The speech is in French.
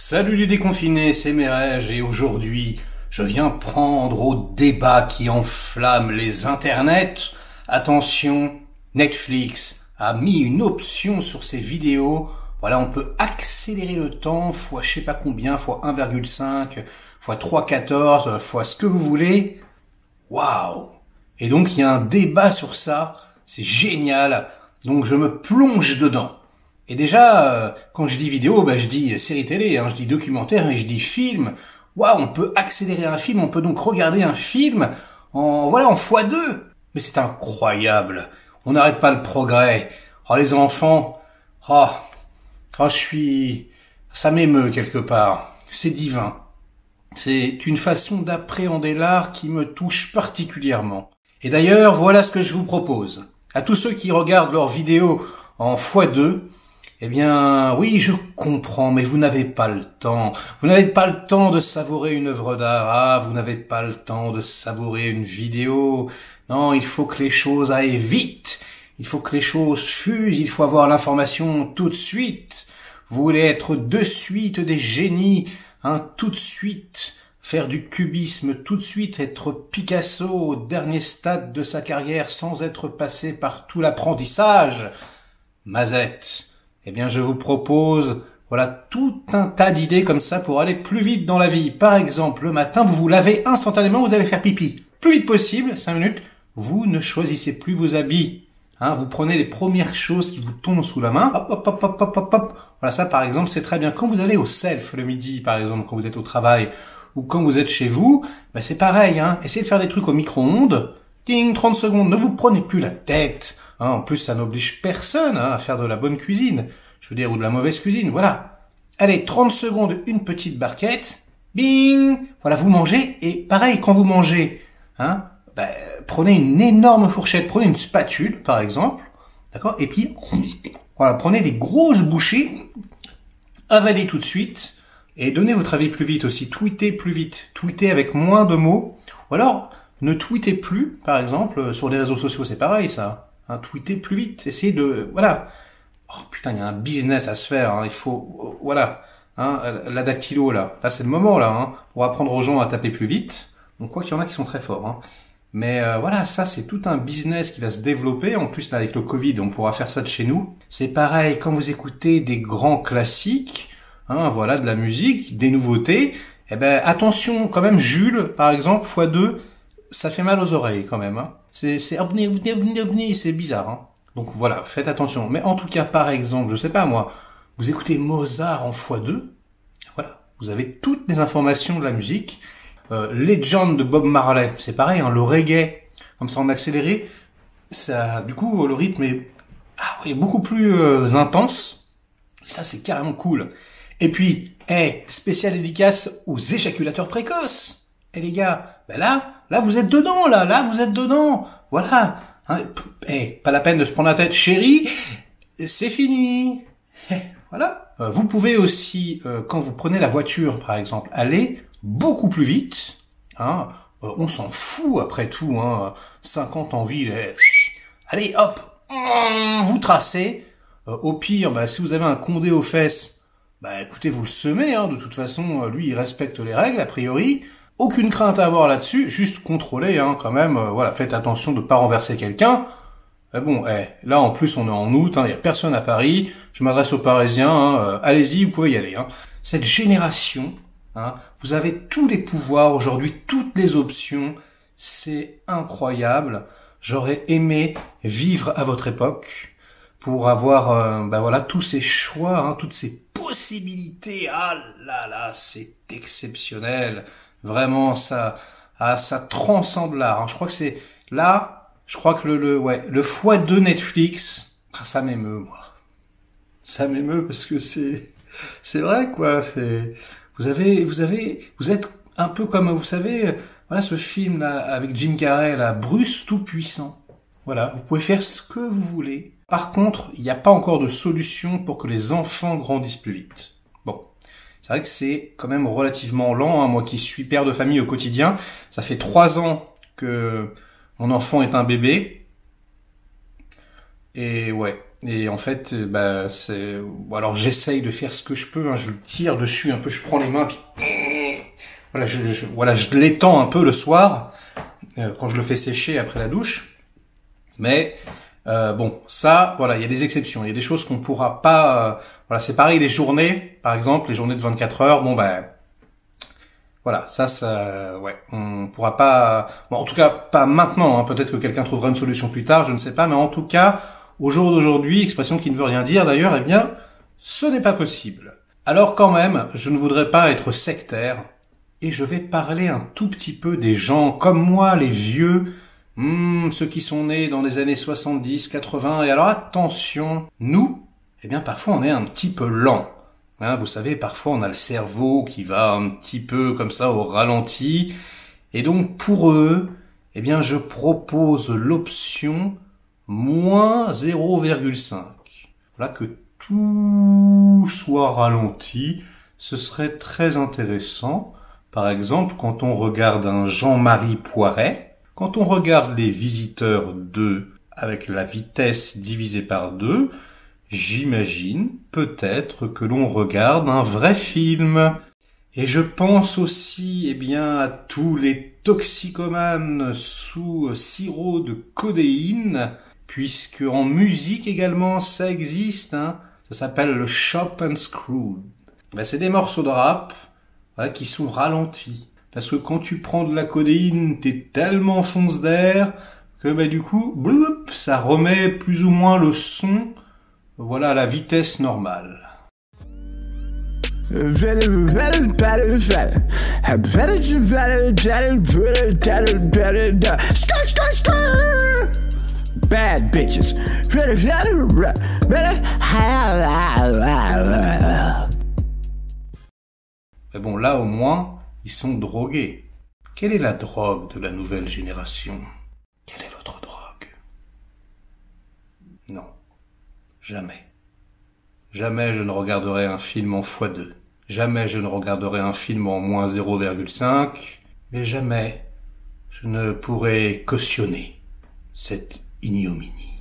Salut les déconfinés, c'est Merege et aujourd'hui, je viens prendre au débat qui enflamme les internets. Attention, Netflix a mis une option sur ses vidéos. Voilà, on peut accélérer le temps fois je sais pas combien, fois 1,5, fois 3,14, fois ce que vous voulez. Waouh! Et donc il y a un débat sur ça, c'est génial. Donc je me plonge dedans. Et déjà, quand je dis vidéo, je dis série télé, je dis documentaire et je dis film. Waouh, on peut accélérer un film, on peut donc regarder un film en x2. Mais c'est incroyable. On n'arrête pas le progrès. Oh les enfants, ça m'émeut quelque part. C'est divin. C'est une façon d'appréhender l'art qui me touche particulièrement. Et d'ailleurs, voilà ce que je vous propose. À tous ceux qui regardent leurs vidéos en x2, eh bien, oui, je comprends, mais vous n'avez pas le temps. Vous n'avez pas le temps de savourer une œuvre d'art. Vous n'avez pas le temps de savourer une vidéo. Non, il faut que les choses aillent vite. Il faut que les choses fusent. Il faut avoir l'information tout de suite. Vous voulez être de suite des génies, tout de suite. Faire du cubisme tout de suite, être Picasso au dernier stade de sa carrière sans être passé par tout l'apprentissage. Mazette. Eh bien, je vous propose, tout un tas d'idées comme ça pour aller plus vite dans la vie. Par exemple, le matin, vous vous lavez instantanément, vous allez faire pipi. Plus vite possible, 5 minutes, vous ne choisissez plus vos habits. Vous prenez les premières choses qui vous tombent sous la main. Hop. Voilà, ça, par exemple, c'est très bien. Quand vous allez au self le midi, par exemple, quand vous êtes au travail, ou quand vous êtes chez vous, c'est pareil, Essayez de faire des trucs au micro-ondes. Ding, 30 secondes. Ne vous prenez plus la tête. En plus, ça n'oblige personne à faire de la bonne cuisine. Je veux dire, ou de la mauvaise cuisine. Voilà. Allez, 30 secondes, une petite barquette. Bing. Voilà, vous mangez. Et pareil, quand vous mangez, prenez une énorme fourchette. Prenez une spatule, par exemple. D'accord? Et puis, prenez des grosses bouchées. Avalez tout de suite. Et donnez votre avis plus vite aussi. Tweetez plus vite. Tweetez avec moins de mots. Ou alors, ne tweetez plus, par exemple, sur les réseaux sociaux. C'est pareil, ça. Tweetez plus vite, essayez de... Voilà. Oh putain, il y a un business à se faire, il faut... la dactylo, là. Là, c'est le moment, pour apprendre aux gens à taper plus vite. Donc, quoi qu'il y en a qui sont très forts, Mais ça, c'est tout un business qui va se développer. En plus, là, avec le Covid, on pourra faire ça de chez nous. C'est pareil, quand vous écoutez des grands classiques, de la musique, des nouveautés, attention, quand même, Jules, par exemple, x2, ça fait mal aux oreilles, quand même, C'est venez, c'est bizarre, Donc voilà, faites attention. Mais en tout cas, par exemple, je sais pas moi, vous écoutez Mozart en x2, voilà, vous avez toutes les informations de la musique. Legend de Bob Marley, c'est pareil, le reggae, comme ça en accéléré, ça, du coup, le rythme est beaucoup plus intense. Et ça, c'est carrément cool. Et puis, spécial dédicace aux éjaculateurs précoces. Les gars, là, vous êtes dedans, là, vous êtes dedans. Voilà. Pas la peine de se prendre la tête, chérie. C'est fini. Voilà. Vous pouvez aussi, quand vous prenez la voiture, par exemple, aller beaucoup plus vite. On s'en fout après tout. 50 en ville. Allez, hop. Vous tracez. Au pire, si vous avez un condé aux fesses, écoutez, vous le semez. De toute façon, lui, il respecte les règles, a priori. Aucune crainte à avoir là-dessus, juste contrôler, quand même, faites attention de ne pas renverser quelqu'un. Là, en plus, on est en août, il y a personne à Paris, je m'adresse aux Parisiens, allez-y, vous pouvez y aller. Cette génération, vous avez tous les pouvoirs aujourd'hui, toutes les options, c'est incroyable. J'aurais aimé vivre à votre époque pour avoir, tous ces choix, toutes ces possibilités. Ah là là, c'est exceptionnel. Vraiment, ça transcende l'art. Je crois que c'est là. Je crois que le x2 Netflix, ça m'émeut, moi. Ça m'émeut parce que c'est vrai, quoi. Vous êtes un peu comme, vous savez, ce film là avec Jim Carrey, là, Bruce Tout-Puissant. Voilà, vous pouvez faire ce que vous voulez. Par contre, il n'y a pas encore de solution pour que les enfants grandissent plus vite. C'est vrai que c'est quand même relativement lent, moi qui suis père de famille au quotidien. Ça fait 3 ans que mon enfant est un bébé. Et Et en fait, alors j'essaye de faire ce que je peux, hein, je le tire dessus un peu, je prends les mains, puis voilà, je l'étends un peu le soir, quand je le fais sécher après la douche. Mais bon, ça, voilà, il y a des exceptions, il y a des choses qu'on pourra pas. Voilà, c'est pareil les journées, par exemple, les journées de 24 heures. Bon voilà, ça, ouais, on pourra pas. Bon, en tout cas, pas maintenant. Hein, peut-être que quelqu'un trouvera une solution plus tard, je ne sais pas. Mais en tout cas, au jour d'aujourd'hui, expression qui ne veut rien dire d'ailleurs, eh bien, ce n'est pas possible. Alors quand même, je ne voudrais pas être sectaire, et je vais parler un tout petit peu des gens comme moi, les vieux, ceux qui sont nés dans les années 70, 80. Et alors attention, nous, eh bien, parfois on est un petit peu lent. Hein, vous savez, parfois on a le cerveau qui va un petit peu comme ça au ralenti. Et donc pour eux, eh bien je propose l'option moins 0,5. Voilà, que tout soit ralenti. Ce serait très intéressant. Par exemple, quand on regarde un Jean-Marie Poiret, quand on regarde Les Visiteurs 2 avec la vitesse divisée par 2, j'imagine peut-être que l'on regarde un vrai film. Et je pense aussi, à tous les toxicomanes sous sirop de codéine, puisque en musique également ça existe, hein. Ça s'appelle le chop and screw. C'est des morceaux de rap, voilà, qui sont ralentis. Parce que quand tu prends de la codéine, t'es tellement fonce d'air que du coup, ça remet plus ou moins le son, voilà, à la vitesse normale. Bad bitches. Mais bon, là au moins, ils sont drogués. Quelle est la drogue de la nouvelle génération? Quelle est votre drogue? Non. Jamais. Jamais je ne regarderai un film en x2. Jamais je ne regarderai un film en moins 0,5. Mais jamais je ne pourrai cautionner cette ignominie.